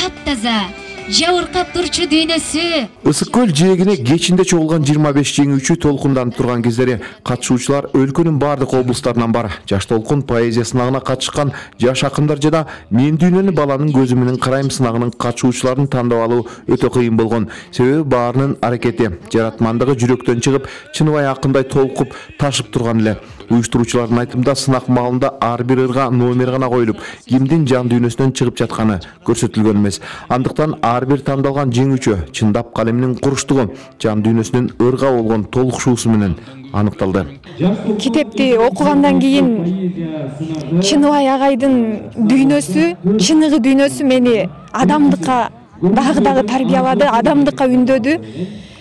таптаза, жабыркап турчу дүйнөсү. Ысык көл жээгине кечинде чогулган 25 жеңүүчү толкунданып турган кездери катышуучулар өлкөнүн бардык облустарынан бар. Жаш толкун поэзия сынагына катышкан жаш акындар жана Мен дүйнөнү баланын көзү менен карайм сынагынын катышуучуларын тандап алуу өтө кыйын болгон. Себеби баарынын аракети, жаратмандыгы жүрөктөн чыгып, чыныбай акындай толкуп, ташып турган эле. Уюштуруучулардын айтымында сынак маалында ар бир ырга номер гана коюлуп, кимдин жан дүйнөсүнөн чыгып жатканы көрсөтүлгөн эмес. Андыктан ар бир тандалган жеңүүчү чындап калеминин куруштугу, жан дүйнөсүнүн ырга болгон толукушуусу менен анықталды. Китепти окугандан кийин Чыныбай агайдын дүйнөсү, чыныгы дүйнөсү мени адамдыкка дагы тарбиялады, адамдыкка үндөдү.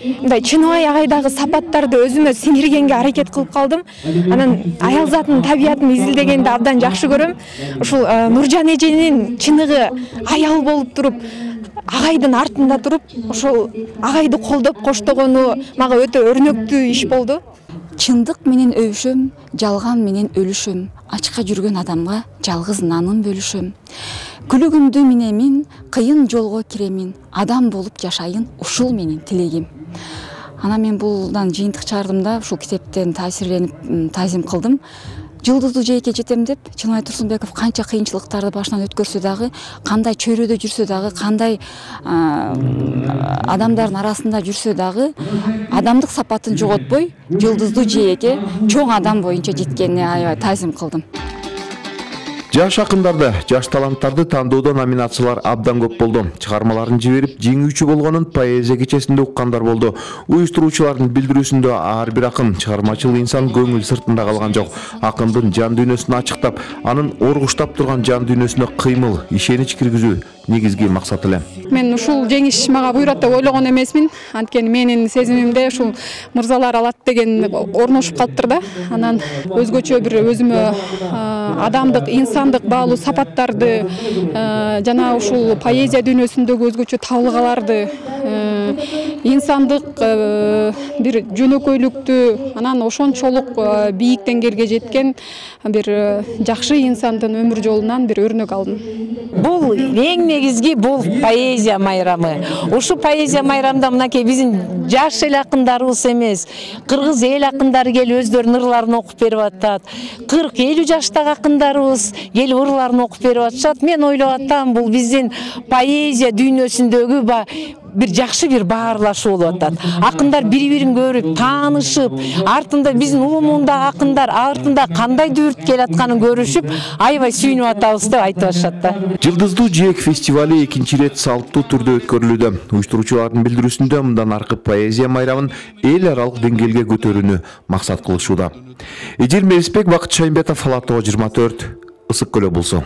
Мындай Чыныбай агайдагы сапаттарды өзүмө сиңиргенге аракет кылып калдым. Анан аял затынын табиятын изилдегенди абдан жакшы көрөм. Ушул Нуржан эженин чыныгы аял болуп туруп, агайдын артында туруп, ошол агайды колдоп коштогону мага өтө өрнөктүү иш болду. Чындык менен өбүшөм, жалган менен өлүшөм. Ачка жүргөн адамга жалгыз нанын бөлүшөм. Күлүгүмдү минемин, кыйын жолго киремин. Адам болуп жашайын, ушул менин тилегим. Ана мен булдан жыйынтык чыгардым да, ушул китептен таасирленип тазим кылдым. Жылдыздуу жээкке жетем деп Чыныбай Турсунбеков канча кыйынчылыктарды башынан өткөрсө дагы, кандай чөйрөдө жүрсө дагы, кандай адамдардын арасында жүрсө дагы, адамдык сапатын жоготпой, жылдыздуу жээкке чоң адам боюнча жеткенине аябай тазим кылдым. Жаш акындарды, жаш таланттарды тандоодо номинациялар абдан көп болду. Чыгармаларын жиберип, жеңүүчү болгонун поэзия кечесинде уккандар болду. Уюштуруучулардын билдирүүсүндө ар бир акын, чыгармачыл инсан көңүл сыртында калган жок. Акындын жан дүйнөсүн ачыктап, анын оргуштап турган жан дүйнөсүнө кыймыл, ишенич киргизүү негизги максат эле. Мен ушул жеңиш мага буйрат деп ойлогон эмесмин. Анткени менин сезимимде ушул мырзалар алат деген орношуп калыптыр да. Анан өзгөчө бир өзүмө адамдык, инсандык баалуу сапаттарды жана ушул поэзия дүйнөсүндөгү өзгөчө табылгаларды, инсандык бир жөнөкөйлүктү, анан ошончолук бийик деңгээлге жеткен бир жакшы инсандын өмүр жолунан бир өрнөк алдым. Бул эң негизги бул поэзия майрамы. Ушу поэзия майрамда мынакей биздин жаш эл акындарыбыз эмес, кыргыз эл акындары келип өздөрүнүн ырларын окуп берип атат. 40-50 жаштагы акындарыбыз келип ырларын окуп берип атышат. Мен ойлоп атам, бул биздин поэзия дүйнөсүндөгү бир жакшы бир баарлашуу болуп атат. Акындар бири-бирин көрүп, таанышып, артында биздин улумундагы акындар артында кандай дүрт келатканын көрүшүп, аябай сүйүнүп атабыз деп айтып атышат да. Жылдыздуу жээк фестивали 2-чи рет салттуу түрдө өткөрүлүүдө. Уюштуруучулардын билдирүүсүндө мындан аркы поэзия майрамын эл аралык деңгээлге көтөрүүнү максат кылышууда. Эжил Мелисбек, Бакыт Шаймбетов, Ала Тоо 24, Ысык көлө болсо.